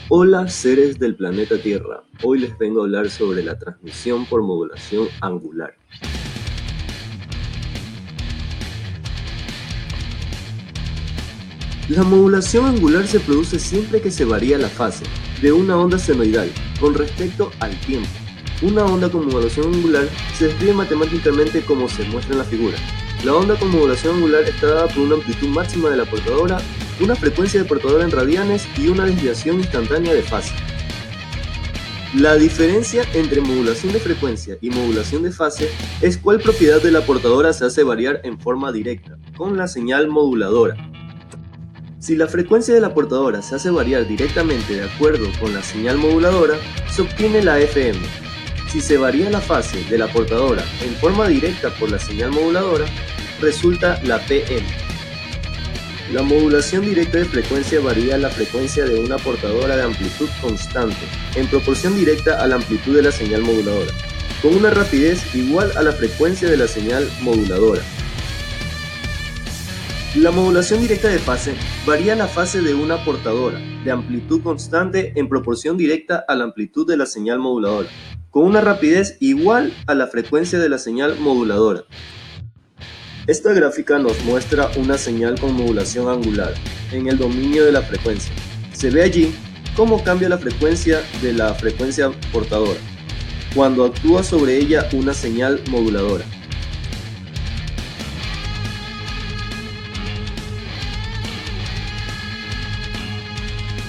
Hola seres del planeta Tierra, hoy les vengo a hablar sobre la transmisión por modulación angular. La modulación angular se produce siempre que se varía la fase de una onda senoidal con respecto al tiempo. Una onda con modulación angular se describe matemáticamente como se muestra en la figura. La onda con modulación angular está dada por una amplitud máxima de la portadora, una frecuencia de portadora en radianes y una desviación instantánea de fase. La diferencia entre modulación de frecuencia y modulación de fase es cuál propiedad de la portadora se hace variar en forma directa, con la señal moduladora. Si la frecuencia de la portadora se hace variar directamente de acuerdo con la señal moduladora, se obtiene la FM. Si se varía la fase de la portadora en forma directa por la señal moduladora, resulta la PM. La modulación directa de frecuencia varía la frecuencia de una portadora de amplitud constante en proporción directa a la amplitud de la señal moduladora, con una rapidez igual a la frecuencia de la señal moduladora. La modulación directa de fase varía la fase de una portadora de amplitud constante en proporción directa a la amplitud de la señal moduladora, con una rapidez igual a la frecuencia de la señal moduladora. Esta gráfica nos muestra una señal con modulación angular en el dominio de la frecuencia. Se ve allí cómo cambia la frecuencia de la frecuencia portadora cuando actúa sobre ella una señal moduladora.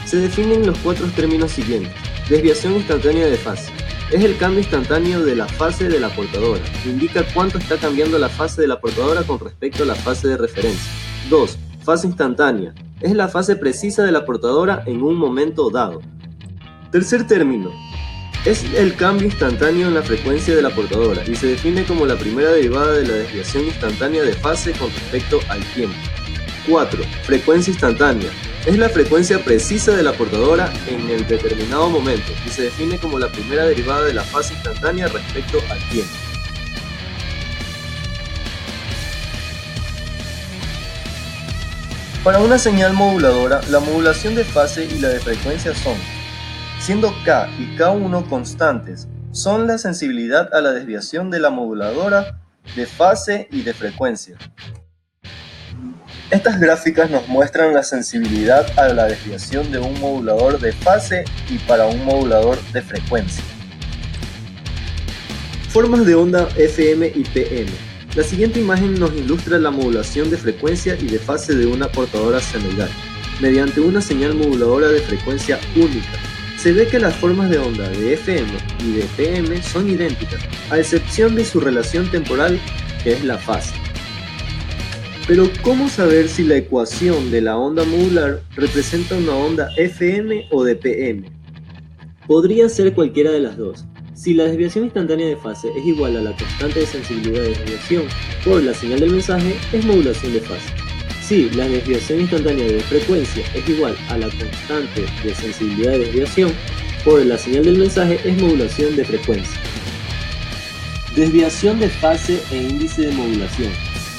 Se definen los cuatro términos siguientes. Desviación instantánea de fase. Es el cambio instantáneo de la fase de la portadora. Indica cuánto está cambiando la fase de la portadora con respecto a la fase de referencia. 2. Fase instantánea. Es la fase precisa de la portadora en un momento dado. Tercer término. Es el cambio instantáneo en la frecuencia de la portadora y se define como la primera derivada de la desviación instantánea de fase con respecto al tiempo. 4. Frecuencia instantánea. Es la frecuencia precisa de la portadora en el determinado momento y se define como la primera derivada de la fase instantánea respecto al tiempo. Para una señal moduladora, la modulación de fase y la de frecuencia son, siendo K y K1 constantes, son la sensibilidad a la desviación de la moduladora de fase y de frecuencia. Estas gráficas nos muestran la sensibilidad a la desviación de un modulador de fase y para un modulador de frecuencia. Formas de onda FM y PM. La siguiente imagen nos ilustra la modulación de frecuencia y de fase de una portadora senoidal, mediante una señal moduladora de frecuencia única. Se ve que las formas de onda de FM y de PM son idénticas, a excepción de su relación temporal, que es la fase. Pero ¿cómo saber si la ecuación de la onda modular representa una onda FM o de PM? Podría ser cualquiera de las dos. Si la desviación instantánea de fase es igual a la constante de sensibilidad de desviación por la señal del mensaje, es modulación de fase. Si la desviación instantánea de frecuencia es igual a la constante de sensibilidad de desviación por la señal del mensaje, es modulación de frecuencia. Desviación de fase e índice de modulación.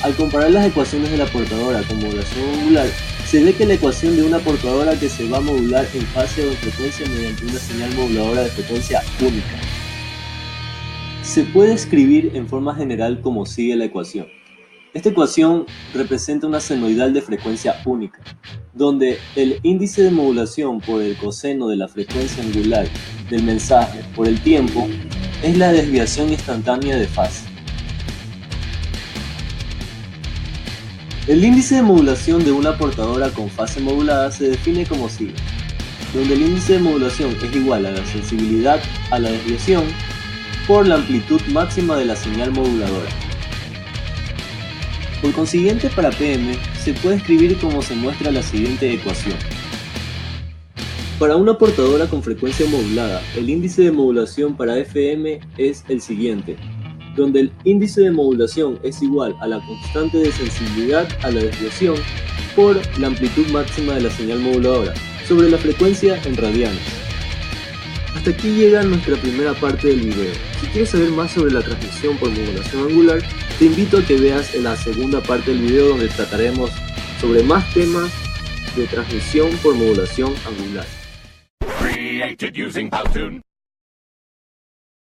Al comparar las ecuaciones de la portadora con modulación angular, se ve que la ecuación de una portadora que se va a modular en fase o en frecuencia mediante una señal moduladora de frecuencia única. Se puede escribir en forma general como sigue la ecuación. Esta ecuación representa una senoidal de frecuencia única, donde el índice de modulación por el coseno de la frecuencia angular del mensaje por el tiempo es la desviación instantánea de fase. El índice de modulación de una portadora con fase modulada se define como sigue, donde el índice de modulación es igual a la sensibilidad a la desviación por la amplitud máxima de la señal moduladora. Por consiguiente, para PM se puede escribir como se muestra la siguiente ecuación. Para una portadora con frecuencia modulada, el índice de modulación para FM es el siguiente, donde el índice de modulación es igual a la constante de sensibilidad a la desviación por la amplitud máxima de la señal moduladora sobre la frecuencia en radianes. Hasta aquí llega nuestra primera parte del video. Si quieres saber más sobre la transmisión por modulación angular, te invito a que veas la segunda parte del video donde trataremos sobre más temas de transmisión por modulación angular. created using Powtoon.